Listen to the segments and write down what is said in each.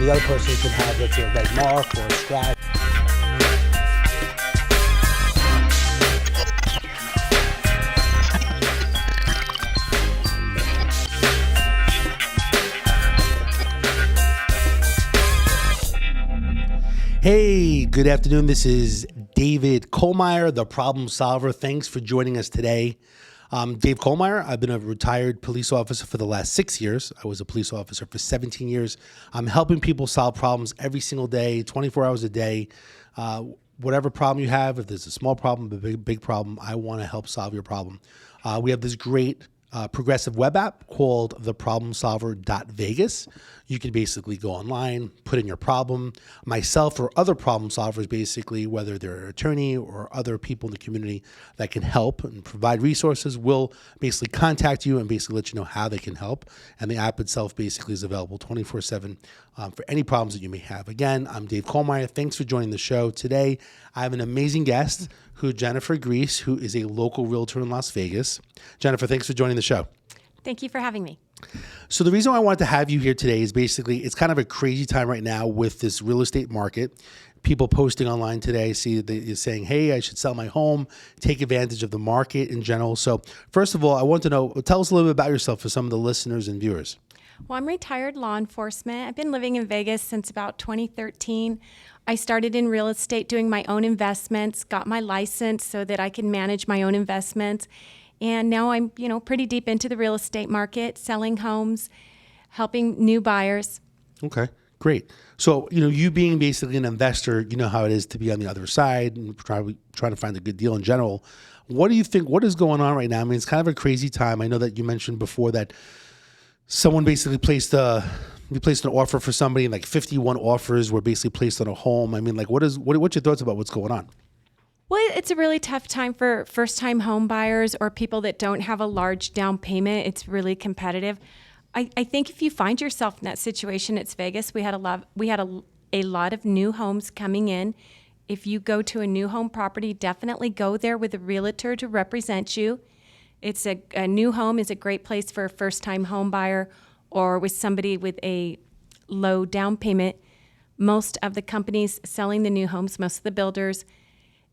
the other person can have, let's say, a red mark or a scratch. Hey, good afternoon. This is David Kohlmeyer, the problem solver. Thanks for joining us today. Dave Kohlmeyer. I've been a retired police officer for the last 6 years. I was a police officer for 17 years. I'm helping people solve problems every single day, 24 hours a day. Whatever problem you have, if there's a small problem, a big problem, I want to help solve your problem. We have this great progressive web app called theproblemsolver.vegas. You can basically go online, put in your problem. Myself or other problem solvers, basically, whether they're an attorney or other people in the community that can help and provide resources, will basically contact you and basically let you know how they can help. And the app itself basically is available 24/7 for any problems that you may have. Again, I'm Dave Kohlmeyer. Thanks for joining the show. Today, I have an amazing guest, Jennifer Griese, who is a local realtor in Las Vegas. Jennifer, thanks for joining the show. Thank you for having me. So the reason why I wanted to have you here today is basically it's kind of a crazy time right now with this real estate market. People posting online today you're saying, hey, I should sell my home, take advantage of the market in general. So first of all, I want to know, tell us a little bit about yourself for some of the listeners and viewers. Well, I'm retired law enforcement. I've been living in Vegas since about 2013. I started in real estate doing my own investments, got my license so that I can manage my own investments. And now I'm, pretty deep into the real estate market, selling homes, helping new buyers. Okay, great. So, you being basically an investor, you know how it is to be on the other side and trying to find a good deal in general. What do you think, what is going on right now? I mean, it's kind of a crazy time. I know that you mentioned before that someone basically placed an offer for somebody and like 51 offers were basically placed on a home. I mean, like what's your thoughts about what's going on? Well, it's a really tough time for first-time home buyers or people that don't have a large down payment. It's really competitive. I think if you find yourself in that situation, it's Vegas. We had a lot of new homes coming in. If you go to a new home property, definitely go there with a realtor to represent you. It's a new home is a great place for a first-time home buyer or with somebody with a low down payment. Most of the companies selling the new homes, most of the builders,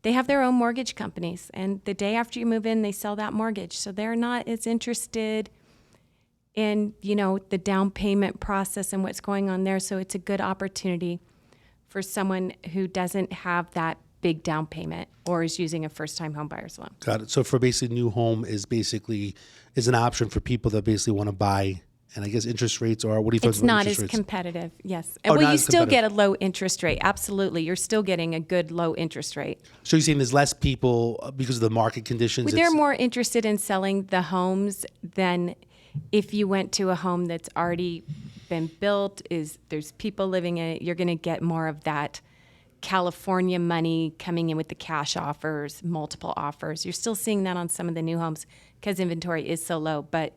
they have their own mortgage companies, and the day after you move in, they sell that mortgage. So they're not as interested in, the down payment process and what's going on there. So it's a good opportunity for someone who doesn't have that big down payment or is using a first-time home buyer's loan. Got it. So for basically new home is an option for people that basically want to buy. And I guess interest rates are, what do you think? It's not as competitive, yes. Well, you still get a low interest rate. Absolutely. You're still getting a good low interest rate. So you're saying there's less people because of the market conditions? They're more interested in selling the homes than if you went to a home that's already been built, there's people living in it. You're going to get more of that California money coming in with the cash offers, multiple offers. You're still seeing that on some of the new homes because inventory is so low. But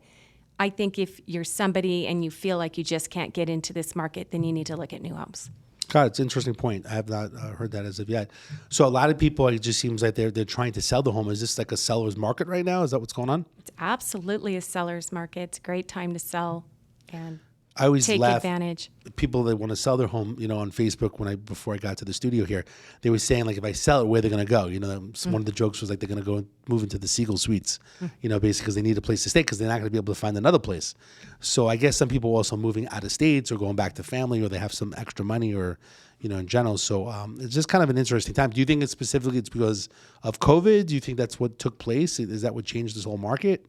I think if you're somebody and you feel like you just can't get into this market, then you need to look at new homes. God, it's an interesting point. I have not heard that as of yet. So a lot of people, it just seems like they're trying to sell the home. Is this like a seller's market right now? Is that what's going on? It's absolutely a seller's market. It's a great time to sell and I always take laugh. Advantage. People that want to sell their home, on Facebook before I got to the studio here, they were saying like if I sell it, where they're going to go. One of the jokes was like they're going to go and move into the Siegel Suites, basically because they need a place to stay because they're not going to be able to find another place. So I guess some people are also moving out of states or going back to family or they have some extra money or, in general. So it's just kind of an interesting time. Do you think it's because of COVID? Do you think that's what took place? Is that what changed this whole market?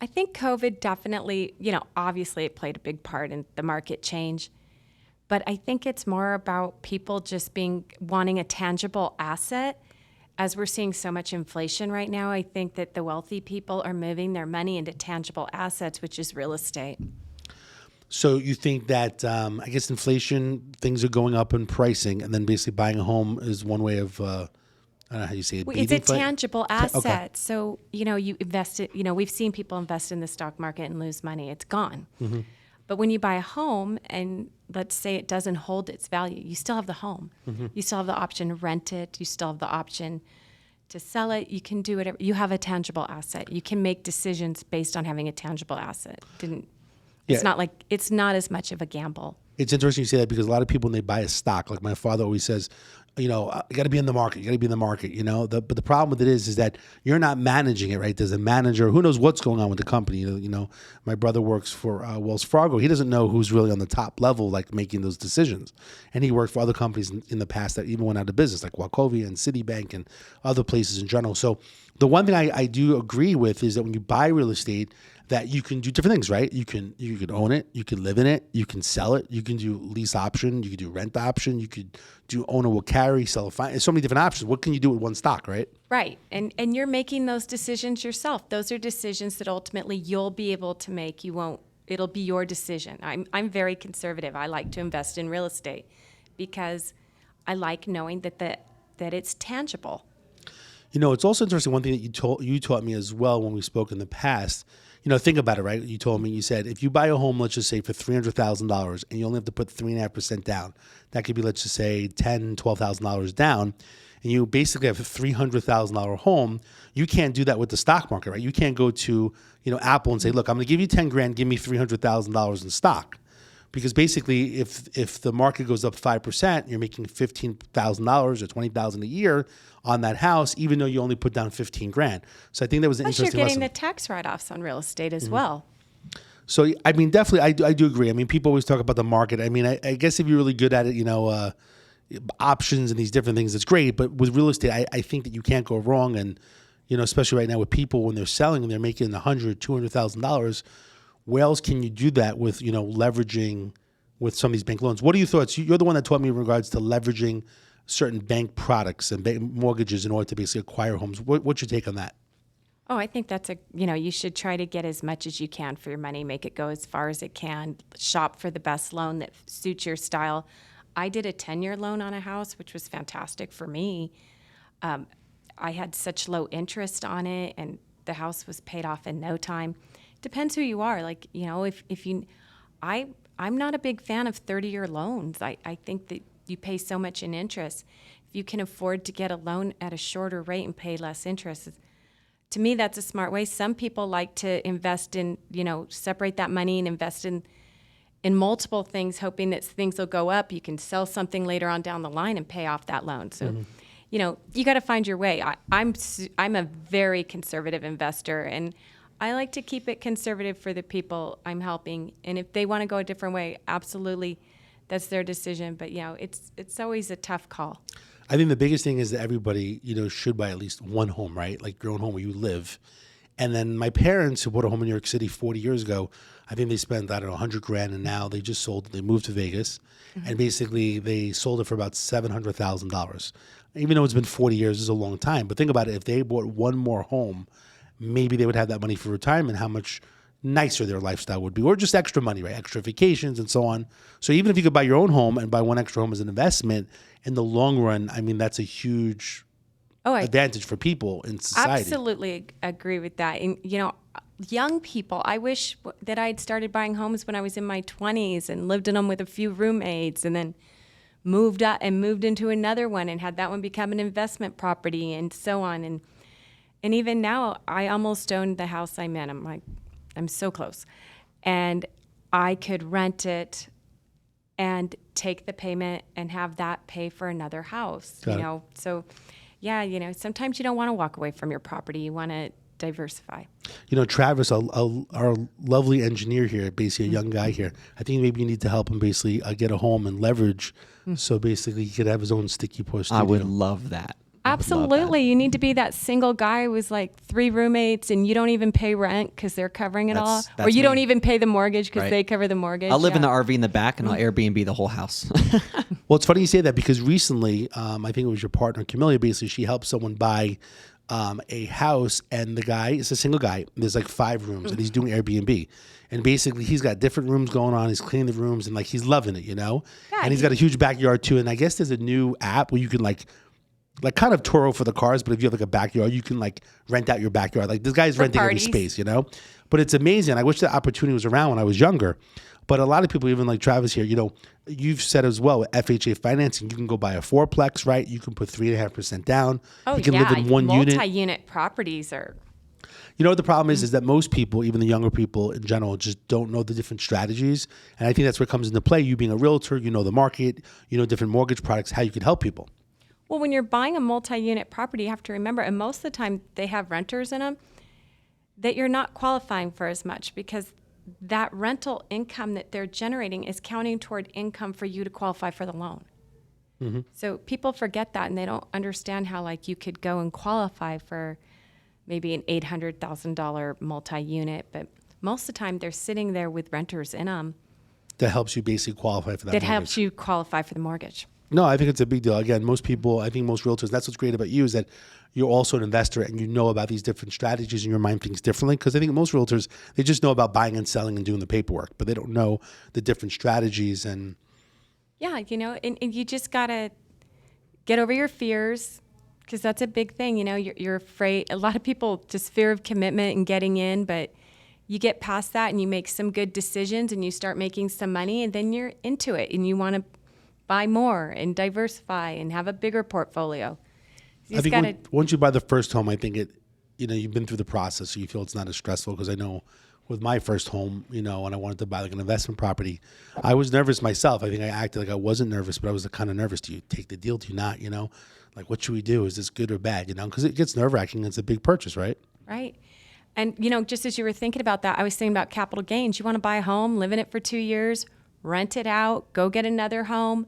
I think COVID definitely, obviously it played a big part in the market change. But I think it's more about people just wanting a tangible asset. As we're seeing so much inflation right now, I think that the wealthy people are moving their money into tangible assets, which is real estate. So you think that, I guess inflation, things are going up in pricing, and then basically buying a home is one way of I don't know how you say it. It's a tangible asset. Okay. So, you invest it, we've seen people invest in the stock market and lose money. It's gone. Mm-hmm. But when you buy a home and let's say it doesn't hold its value, you still have the home. Mm-hmm. You still have the option to rent it. You still have the option to sell it. You can do whatever. You have a tangible asset. You can make decisions based on having a tangible asset. It's not as much of a gamble. It's interesting you say that because a lot of people, when they buy a stock, like my father always says, you got to be in the market. You got to be in the market, but the problem with it is that you're not managing it, right? There's a manager who knows what's going on with the company. My brother works for Wells Fargo. He doesn't know who's really on the top level, like making those decisions. And he worked for other companies in the past that even went out of business, like Wachovia and Citibank and other places in general. So the one thing I do agree with is that when you buy real estate, that you can do different things, right? You can own it, you can live in it, you can sell it, you can do lease option, you can do rent option, you could do owner will carry, sell a fine. There's so many different options. What can you do with one stock, right? Right. And you're making those decisions yourself. Those are decisions that ultimately you'll be able to make. It'll be your decision. I'm very conservative. I like to invest in real estate because I like knowing that it's tangible. It's also interesting. One thing that you taught me as well when we spoke in the past. Think about it, right? You told me, you said, if you buy a home, let's just say for $300,000 and you only have to put 3.5% down, that could be, let's just say $10,000, $12,000 down. And you basically have a $300,000 home. You can't do that with the stock market, right? You can't go to, Apple and say, look, I'm going to give you 10 grand, give me $300,000 in stock. Because basically, if the market goes up 5%, you're making $15,000 or $20,000 a year on that house, even though you only put down 15 grand. So I think that was an Plus interesting you're getting lesson. the tax write-offs on real estate as well. So I mean, definitely, I do agree. I mean, people always talk about the market. I mean, I guess if you're really good at it, options and these different things, it's great. But with real estate, I think that you can't go wrong. And especially right now with people when they're selling and they're making $100,000, $200,000. Where else can you do that with, leveraging with some of these bank loans? What are your thoughts? You're the one that taught me in regards to leveraging certain bank products and mortgages in order to basically acquire homes. What's your take on that? Oh, I think that's you should try to get as much as you can for your money, make it go as far as it can, shop for the best loan that suits your style. I did a 10-year loan on a house, which was fantastic for me. I had such low interest on it and the house was paid off in no time. Depends who you are. Like, I'm not a big fan of 30-year loans. I think that you pay so much in interest. If you can afford to get a loan at a shorter rate and pay less interest, to me, that's a smart way. Some people like to invest in, separate that money and invest in multiple things, hoping that things will go up. You can sell something later on down the line and pay off that loan. So, you got to find your way. I'm a very conservative investor, and I like to keep it conservative for the people I'm helping. And if they want to go a different way, absolutely, that's their decision. But, it's always a tough call. I think the biggest thing is that everybody, should buy at least one home, right? Like your own home where you live. And then my parents, who bought a home in New York City 40 years ago, I think they spent, $100,000, and now they just sold. They moved to Vegas, and basically they sold it for about $700,000. Even though it's been 40 years, it's a long time. But think about it: if they bought one more home, maybe they would have that money for retirement. How much nicer their lifestyle would be, or just extra money, right? Extra vacations and so on. So even if you could buy your own home and buy one extra home as an investment, in the long run, I mean, that's a huge advantage for people in society. Absolutely agree with that. And, young people, I wish that I'd started buying homes when I was in my 20s and lived in them with a few roommates and then moved out and moved into another one and had that one become an investment property and so on. And even now, I almost own the house I'm in. I'm so close. And I could rent it and take the payment and have that pay for another house. So yeah, sometimes you don't want to walk away from your property. You want to diversify. Travis, our lovely engineer here, basically a young guy here, I think maybe you need to help him basically get a home and leverage. So basically he could have his own sticky push studio. I would love that. Absolutely. You need to be that single guy with like 3 roommates and you don't even pay rent because they're covering it all. Or you don't even pay the mortgage because they cover the mortgage. I'll live in the RV in the back and I'll Airbnb the whole house. Well, it's funny you say that because recently, I think it was your partner, Camilla, basically she helped someone buy a house, and the guy is a single guy. There's like 5 rooms and he's doing Airbnb. And basically he's got different rooms going on. He's cleaning the rooms and like he's loving it, Yeah, and he's got a huge backyard too. And I guess there's a new app where you can like kind of Turo for the cars, but if you have like a backyard, you can like rent out your backyard. Like this guy's renting every space, But it's amazing. I wish the opportunity was around when I was younger. But a lot of people, even like Travis here, you've said as well with FHA financing, you can go buy a 4-plex, right? You can put 3.5% down. Oh, you can live in one unit. Multi-unit properties are. You know what the problem is that most people, even the younger people in general, just don't know the different strategies. And I think that's where it comes into play. You being a realtor, you know the market, you know different mortgage products, how you could help people. Well, when you're buying a multi-unit property, you have to remember, and most of the time they have renters in them, that you're not qualifying for as much because that rental income that they're generating is counting toward income for you to qualify for the loan. So people forget that, and they don't understand how like you could go and qualify for maybe an $800,000 multi-unit, but most of the time they're sitting there with renters in them. That helps you basically qualify for that. That mortgage. helps you qualify for the mortgage. No, I think it's a big deal. Again, most people, I think most realtors, that's what's great about you is that you're also an investor and you know about these different strategies and your mind thinks differently. Because I think most realtors, they just know about buying and selling and doing the paperwork, but they don't know the different strategies. And Yeah, and you just got to get over your fears because that's a big thing. You're afraid. A lot of people just fear of commitment and getting in, but you get past that and you make some good decisions and you start making some money and then you're into it and you want to buy more and diversify and have a bigger portfolio. You I just think once you buy the first home, I think you've been through the process, so you feel it's not as stressful. Because I know with my first home, and I wanted to buy like an investment property, I was nervous myself. I think I acted like I wasn't nervous, but I was kind of nervous. Do you take the deal? Do you not? Like what should we do? Is this good or bad? Because it gets nerve wracking. It's a big purchase, right? Right. And, just as you were thinking about that, I was thinking about capital gains. You want to buy a home, live in it for 2 years, rent it out, go get another home.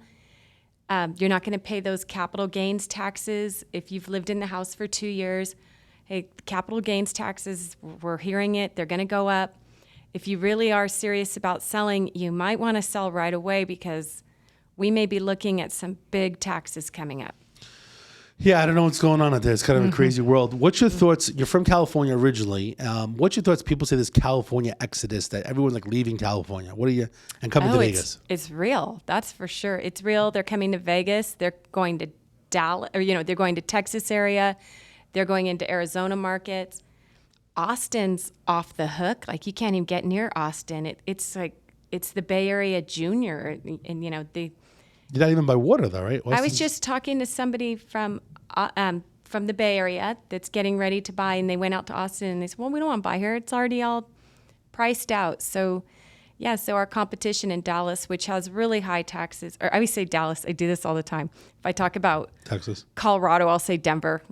You're not going to pay those capital gains taxes if you've lived in the house for 2 years. Hey, capital gains taxes, we're hearing it. They're going to go up. If you really are serious about selling, you might want to sell right away because we may be looking at some big taxes coming up. Yeah, I don't know what's going on out there. It's kind of a crazy world. What's your thoughts? You're from California originally. What's your thoughts? People say this California exodus, that everyone's like leaving California. What are you, and coming to Vegas? It's real. That's for sure. It's real. They're coming to Vegas. They're going to Dallas, or, they're going to Texas area. They're going into Arizona markets. Austin's off the hook. Like you can't even get near Austin. It's the Bay Area Junior, and they. You're not even by water though, right? I was just talking to somebody from the Bay Area that's getting ready to buy, and they went out to Austin and they said, well, we don't want to buy here. It's already all priced out. So, yeah, so our competition in Dallas, which has really high taxes, or I always say Dallas. I do this all the time. If I talk about Texas, Colorado, I'll say Denver.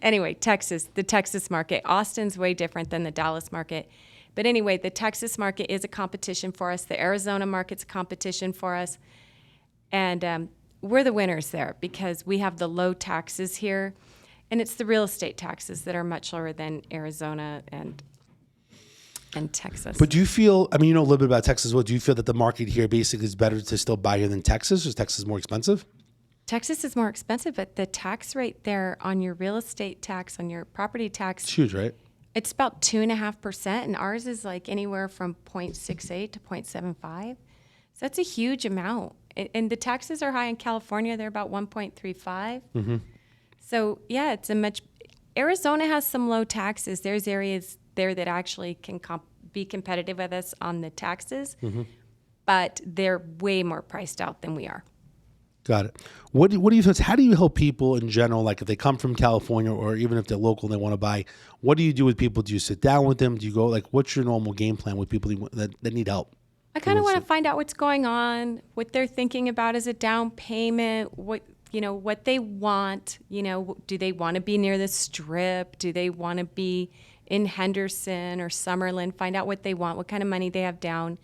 Anyway, Texas, the Texas market. Austin's way different than the Dallas market. But anyway, the Texas market is a competition for us. The Arizona market's a competition for us. And we're the winners there because we have the low taxes here. And it's the real estate taxes that are much lower than Arizona and Texas. But do you feel, you know a little bit about Texas as well. Do you feel that the market here basically is better to still buy here than Texas? Or is Texas more expensive? Texas is more expensive, but the tax rate there on your real estate tax, on your property tax. It's huge, right? It's about 2.5%, and ours is like anywhere from 0.68 to 0.75. So that's a huge amount. And the taxes are high in California. They're about 1.35. So, yeah, Arizona has some low taxes. There's areas there that actually can be competitive with us on the taxes, but they're way more priced out than we are. Got it. What do you think? How do you help people in general? Like if they come from California or even if they're local and they want to buy, what do you do with people? Do you sit down with them? Do you go what's your normal game plan with people that need help? I kind of want to find out what's going on, what they're thinking about as a down payment, what they want. Do they want to be near the Strip? Do they want to be in Henderson or Summerlin? Find out what they want, what kind of money they have down,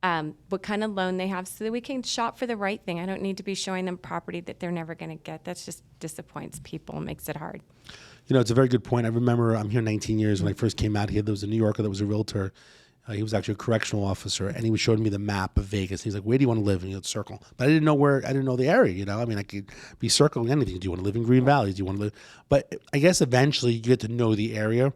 what kind of loan they have, so that we can shop for the right thing. I don't need to be showing them property that they're never going to get. That just disappoints people and makes it hard. It's a very good point. I remember I'm here 19 years. When I first came out here, there was a New Yorker that was a realtor. He was actually a correctional officer, and he was showing me the map of Vegas. He's like, "Where do you want to live?" And circle. But I didn't know the area. I could be circling anything. Do you want to live in Green Valley? Do you want to live? But I guess eventually you get to know the area.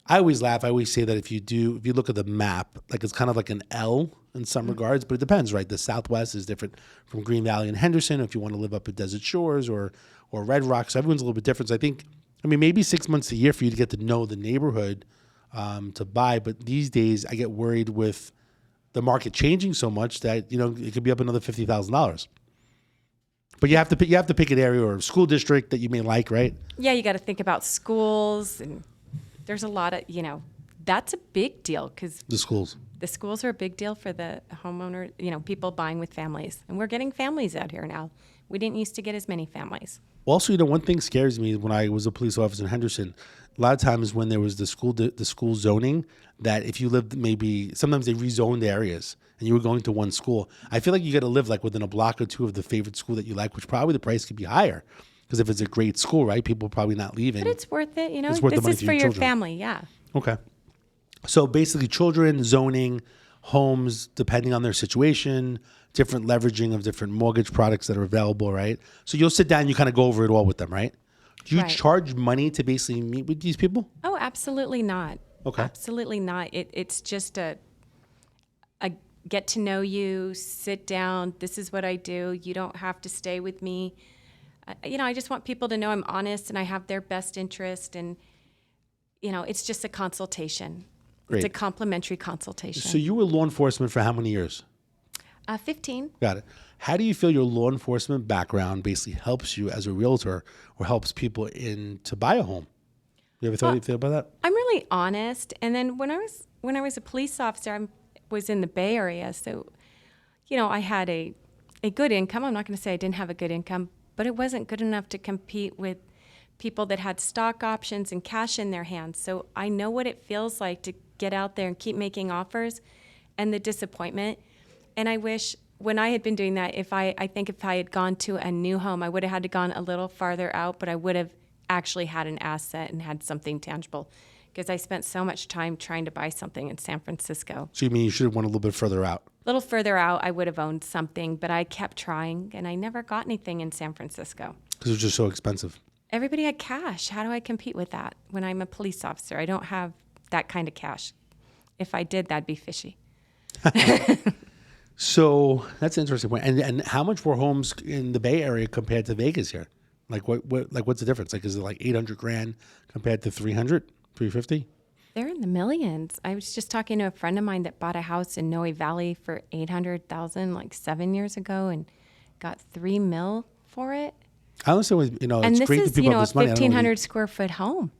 I always laugh. I always say that if you look at the map, like it's kind of like an L in some regards, but it depends, right? The Southwest is different from Green Valley and Henderson. If you want to live up at Desert Shores or Red Rocks, so everyone's a little bit different. So I think, maybe 6 months a year for you to get to know the neighborhood. To buy, but these days I get worried with the market changing so much that it could be up another $50,000. But you have to pick an area or a school district that you may like, right? Yeah, you got to think about schools and there's a lot of, that's a big deal because The schools. the schools are a big deal for the homeowner, people buying with families. And we're getting families out here now. We didn't used to get as many families. Also, one thing scares me when I was a police officer in Henderson. A lot of times when there was the school zoning, that if you lived sometimes they rezoned areas and you were going to one school. I feel like you got to live like within a block or two of the favorite school that you like, which probably the price could be higher. Because if it's a great school, right, people are probably not leaving. But it's worth it, It's worth the This money is for for your your children. family, yeah. Okay. So basically children, zoning, homes, depending on their situation, different leveraging of different mortgage products that are available, right? So you'll sit down, you kind of go over it all with them, right? Do you Right. charge money to basically meet with these people? Oh, absolutely not. Okay. Absolutely not. It's just a get to know you, sit down. This is what I do. You don't have to stay with me. I just want people to know I'm honest and I have their best interest. And, it's just a consultation. Great. It's a complimentary consultation. So you were law enforcement for how many years? 15. Got it. How do you feel your law enforcement background basically helps you as a realtor or helps people to buy a home? You ever thought anything about that? I'm really honest. And then when I was a police officer, I was in the Bay Area. So, I had a good income. I'm not going to say I didn't have a good income, but it wasn't good enough to compete with people that had stock options and cash in their hands. So I know what it feels like to get out there and keep making offers and the disappointment. And I wish when I had been doing that, I think if I had gone to a new home, I would have had to gone a little farther out, but I would have actually had an asset and had something tangible because I spent so much time trying to buy something in San Francisco. So you mean you should have went a little bit further out? A little further out, I would have owned something, but I kept trying and I never got anything in San Francisco. Because it was just so expensive. Everybody had cash. How do I compete with that when I'm a police officer? I don't have that kind of cash. If I did, that'd be fishy. So that's an interesting point. And how much were homes in the Bay Area compared to Vegas here? Like what's the difference? Like is it like 800 grand compared to 300, 350? They're in the millions. I was just talking to a friend of mine that bought a house in Noe Valley for $800,000 like 7 years ago and got $3 million for it. I understand, And it's this great is, that people have a this money. I don't know 1,500 square foot home.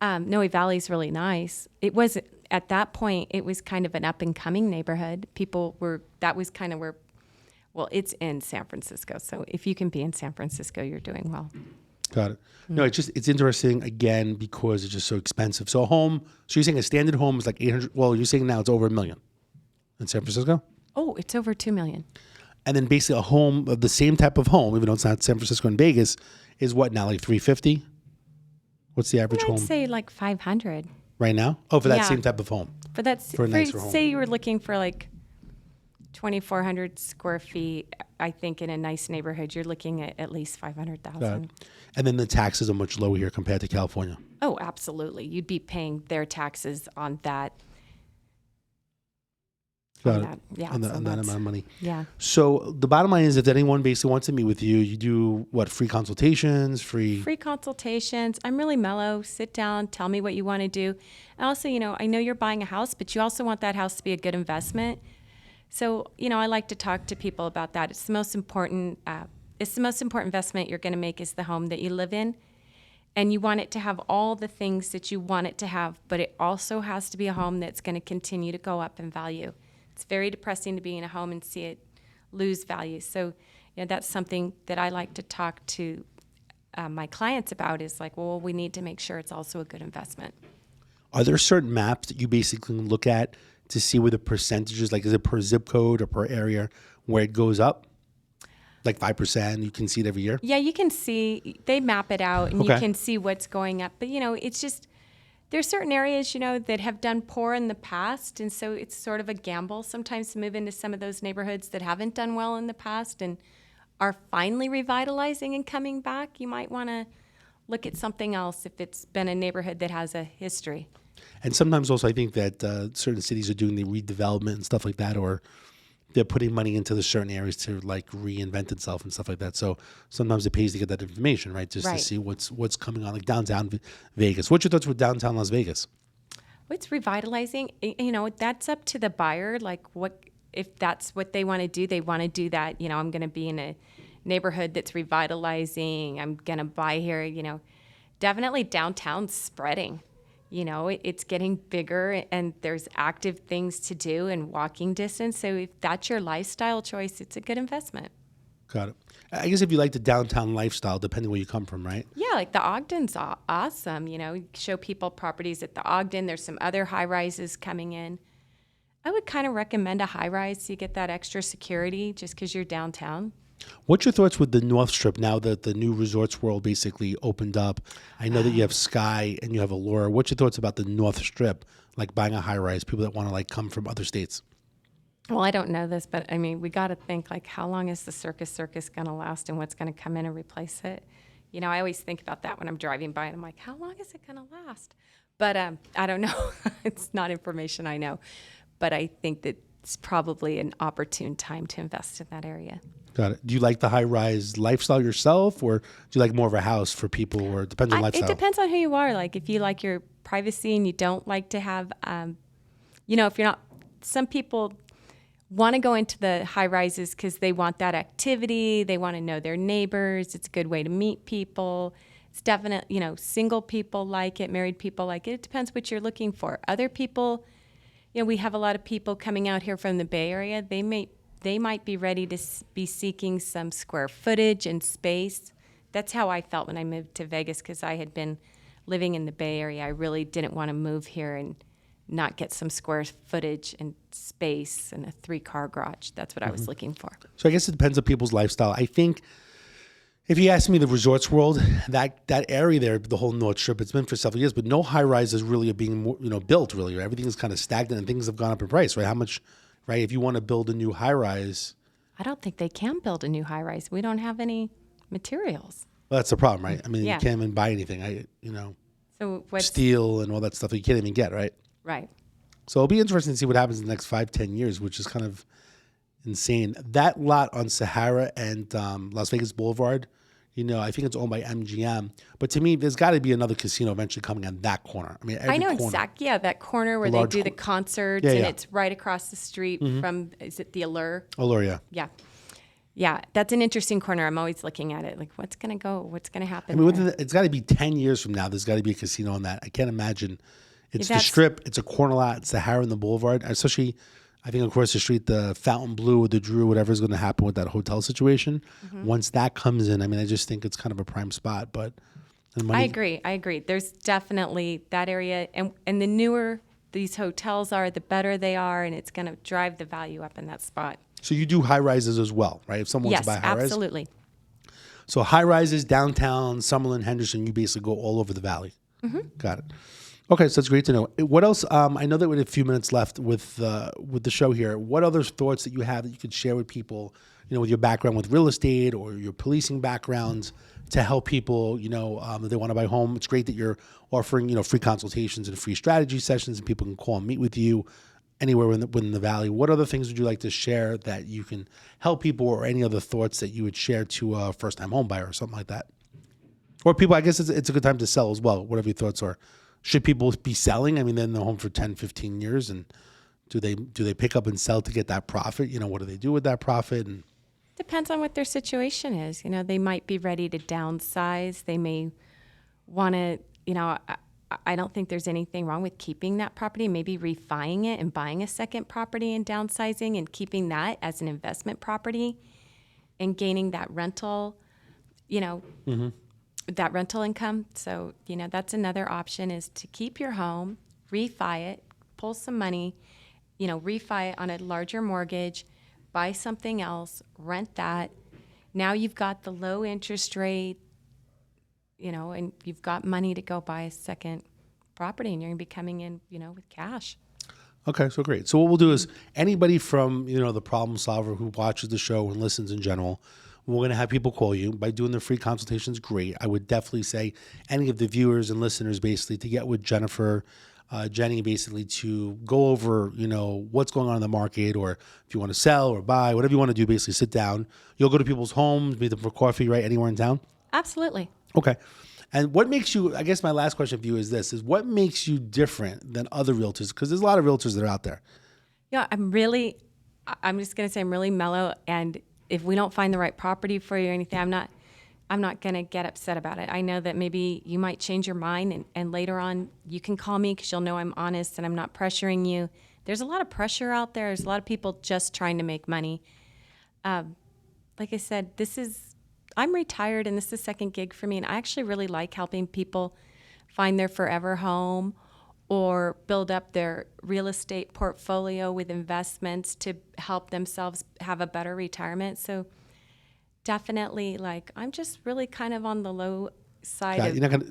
Noe Valley is really nice. It was, at that point, it was kind of an up and coming neighborhood. That was kind of where, well, it's in San Francisco. So if you can be in San Francisco, you're doing well. Got it. No, it's interesting again because it's just so expensive. So you're saying a standard home is like 800. Well, you're saying now it's over $1 million in San Francisco? Oh, it's over $2 million. And then basically a home of the same type of home, even though it's not San Francisco and Vegas, is what now, like 350? What's the average I'd home say like 500. right now? Oh, for that Yeah. same type of home. For a nicer home. Say you were looking for like 2,400 square feet, I think in a nice neighborhood, you're looking at least 500,000. And then the taxes are much lower here compared to California. Oh, absolutely. You'd be paying their taxes on that. Got on it. that. Yeah. On so that that's- amount of money. Yeah. So the bottom line is if anyone basically wants to meet with you, you do what? Free consultations, free Consultations. I'm really mellow. Sit down, tell me what you want to do. And also, I know you're buying a house, but you also want that house to be a good investment. So, I like to talk to people about that. It's the most important investment you're going to make is the home that you live in. And you want it to have all the things that you want it to have, but it also has to be a home that's going to continue to go up in value. It's very depressing to be in a home and see it lose value. So, that's something that I like to talk to my clients about is like, well, we need to make sure it's also a good investment. Are there certain maps that you basically look at to see where the percentages, like is it per zip code or per area, where it goes up? Like 5%, you can see it every year? Yeah, you can see, they map it out and Okay. you can see what's going up. But, it's just, there's certain areas, that have done poor in the past. And so it's sort of a gamble sometimes to move into some of those neighborhoods that haven't done well in the past and are finally revitalizing and coming back. You might want to look at something else if it's been a neighborhood that has a history. And sometimes also I think that certain cities are doing the redevelopment and stuff like that, or they're putting money into the certain areas to like reinvent itself and stuff like that. So sometimes it pays to get that information, right? Just Right. to see what's coming on, like downtown Vegas. What's your thoughts with downtown Las Vegas? What's revitalizing, that's up to the buyer. Like if that's what they want to do, they want to do that. I'm going to be in a neighborhood that's revitalizing. I'm going to buy here, definitely downtown's spreading. It's getting bigger and there's active things to do and walking distance. So if that's your lifestyle choice, it's a good investment. Got it. I guess if you like the downtown lifestyle, depending where you come from, right? Yeah, like the Ogden's awesome. You show people properties at the Ogden. There's some other high rises coming in. I would kind of recommend a high rise so you get that extra security just because you're downtown. What's your thoughts with the North Strip now that the new Resorts World basically opened up? I know that you have Sky and you have Allure. What's your thoughts about the North Strip, like buying a high rise, people that want to like come from other states? Well, I don't know this, but I mean, we got to think like, how long is the circus going to last and what's going to come in and replace it? I always think about that when I'm driving by and I'm like, how long is it going to last? But I don't know. It's not information I know. But I think that it's probably an opportune time to invest in that area. Got it. Do you like the high rise lifestyle yourself, or do you like more of a house for people, or it depends on lifestyle? It depends on who you are. Like if you like your privacy and you don't like to have, if you're not, some people want to go into the high rises because they want that activity. They want to know their neighbors. It's a good way to meet people. It's definite, single people like it, married people like it. It depends what you're looking for. Other people, we have a lot of people coming out here from the Bay Area. They might be ready to be seeking some square footage and space. That's how I felt when I moved to Vegas because I had been living in the Bay Area. I really didn't want to move here and not get some square footage and space and a 3-car garage. That's what I was looking for. So I guess it depends on people's lifestyle. I think if you ask me, the Resorts World, that area there, the whole North Strip, it's been for several years, but no high rises really are being built really. Right? Everything is kind of stagnant and things have gone up in price. Right? How much? Right? If you want to build a new high rise, I don't think they can build a new high rise. We don't have any materials. Well, that's the problem, right? I mean, Yeah. you can't even buy anything. So what's Steel and all that stuff you can't even get, right? right? So it'll be interesting to see what happens in the next 5-10 years, which is kind of insane. That lot on Sahara and Las Vegas Boulevard, I think it's owned by MGM. But to me, there's got to be another casino eventually coming on that corner. I mean, every I know corner. exactly. Yeah, that corner where The they large do the concerts, Yeah, and yeah. it's right across the street from. Is it the Allure? Allure, yeah. Yeah, yeah. That's an interesting corner. I'm always looking at it. Like, what's gonna go? What's gonna happen? I mean, there? it's got to be 10 years from now. There's got to be a casino on that. I can't imagine. It's the That's- Strip. It's a corner lot. It's Sahara and the Boulevard. Especially, I think across the street, the Fountain Blue or the Drew, whatever is going to happen with that hotel situation. Once that comes in, I mean, I just think it's kind of a prime spot. But the money, I agree. There's definitely that area, and the newer these hotels are, the better they are, and it's gonna drive the value up in that spot. So you do high rises as well, right? If someone wants Yes, to buy high rise. absolutely. So high rises, downtown, Summerlin, Henderson, you basically go all over the valley. Got it. Okay, so that's great to know. What else? I know that we have a few minutes left with the show here. What other thoughts that you have that you could share with people, with your background with real estate or your policing backgrounds to help people, if they want to buy a home? It's great that you're offering, free consultations and free strategy sessions, and people can call and meet with you anywhere within the valley. What other things would you like to share that you can help people, or any other thoughts that you would share to a first-time home buyer or something like that? Or people, I guess it's a good time to sell as well, whatever your thoughts are. Should people be selling? I mean, they're in the home for 10, 15 years, and do they pick up and sell to get that profit? What do they do with that profit? And Depends on what their situation is. They might be ready to downsize. They may want to, I don't think there's anything wrong with keeping that property, maybe refining it and buying a second property and downsizing and keeping that as an investment property and gaining that rental, that rental income. So, that's another option, is to keep your home, refi it, pull some money, refi it on a larger mortgage, buy something else, rent that. Now you've got the low interest rate, and you've got money to go buy a second property, and you're going to be coming in, with cash. okay, so great. So what we'll do is anybody from the problem solver who watches the show and listens in general, we're going to have people call you by doing the free consultations. Great. I would definitely say any of the viewers and listeners basically to get with Jenny, basically to go over, what's going on in the market, or if you want to sell or buy, whatever you want to do, basically sit down. You'll go to people's homes, meet them for coffee, right? Anywhere in town? Absolutely. Okay. And what makes you, I guess my last question for you is this, is what makes you different than other realtors? Because there's a lot of realtors that are out there. Yeah, I'm just going to say I'm really mellow, and if we don't find the right property for you or anything, I'm not going to get upset about it. I know that maybe you might change your mind, and later on you can call me because you'll know I'm honest and I'm not pressuring you. There's a lot of pressure out there. There's a lot of people just trying to make money. Like I said, I'm retired and this is a second gig for me. And I actually really like helping people find their forever home or build up their real estate portfolio with investments to help themselves have a better retirement. So definitely, like, I'm just really kind of on the low side of. You're not gonna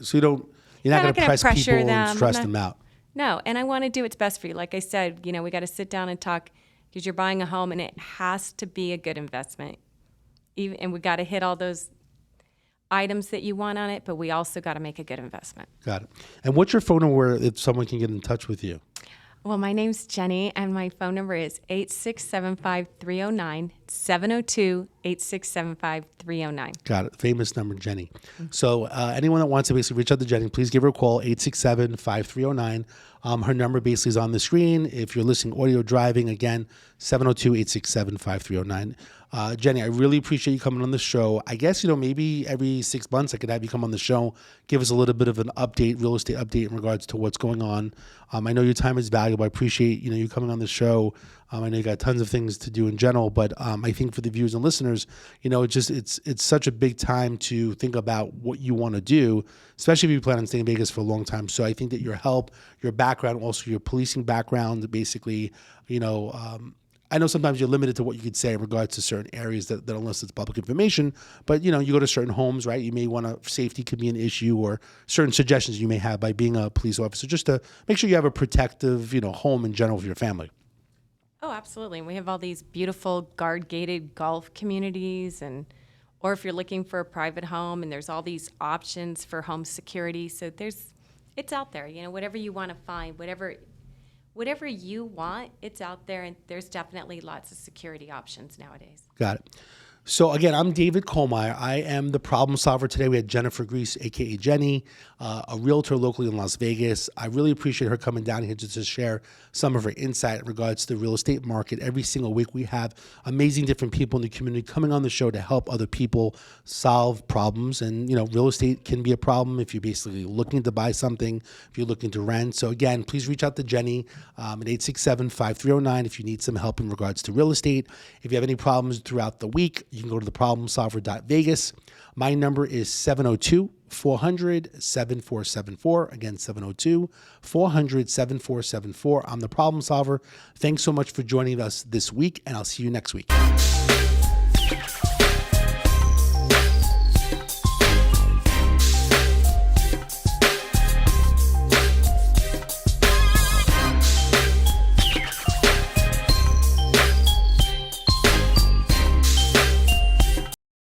press pressure people and them. stress them out. No, and I want to do what's best for you. Like I said, we got to sit down and talk because you're buying a home and it has to be a good investment. And we got to hit all those items that you want on it, but we also got to make a good investment. Got it. And what's your phone number if someone can get in touch with you? Well, my name's Jenny, and my phone number is 8675309, 702-8675309. Got it. Famous number, Jenny. So anyone that wants to basically reach out to Jenny, please give her a call, 867-5309. Her number basically is on the screen. If you're listening audio driving, again, 702-867-5309. Jenny, I really appreciate you coming on the show. I guess, maybe every 6 months I could have you come on the show, give us a little bit of an update, real estate update in regards to what's going on. I know your time is valuable. I appreciate, you coming on the show. I know you got tons of things to do in general, but I think for the viewers and listeners, it's such a big time to think about what you want to do, especially if you plan on staying in Vegas for a long time. So I think that your help, your background, also your policing background, basically, I know sometimes you're limited to what you could say in regards to certain areas that unless it's public information, but you go to certain homes, right? You may want to, safety could be an issue, or certain suggestions you may have by being a police officer, just to make sure you have a protective, home in general for your family. Oh, absolutely. And we have all these beautiful guard-gated golf communities, or if you're looking for a private home, and there's all these options for home security. So it's out there, whatever you want to find, whatever you want, it's out there, and there's definitely lots of security options nowadays. Got it. So again, I'm David Kohlmeyer. I am the problem solver today. We had Jennifer Griese, aka Jenny, a realtor locally in Las Vegas. I really appreciate her coming down here just to share some of her insight in regards to the real estate market. Every single week we have amazing different people in the community coming on the show to help other people solve problems. And real estate can be a problem if you're basically looking to buy something, if you're looking to rent. So again, please reach out to Jenny at 867-5309 if you need some help in regards to real estate. If you have any problems throughout the week, you can go to theproblemsolver.vegas. My number is 702-400-7474. Again, 702-400-7474. I'm the problem solver. Thanks so much for joining us this week, and I'll see you next week.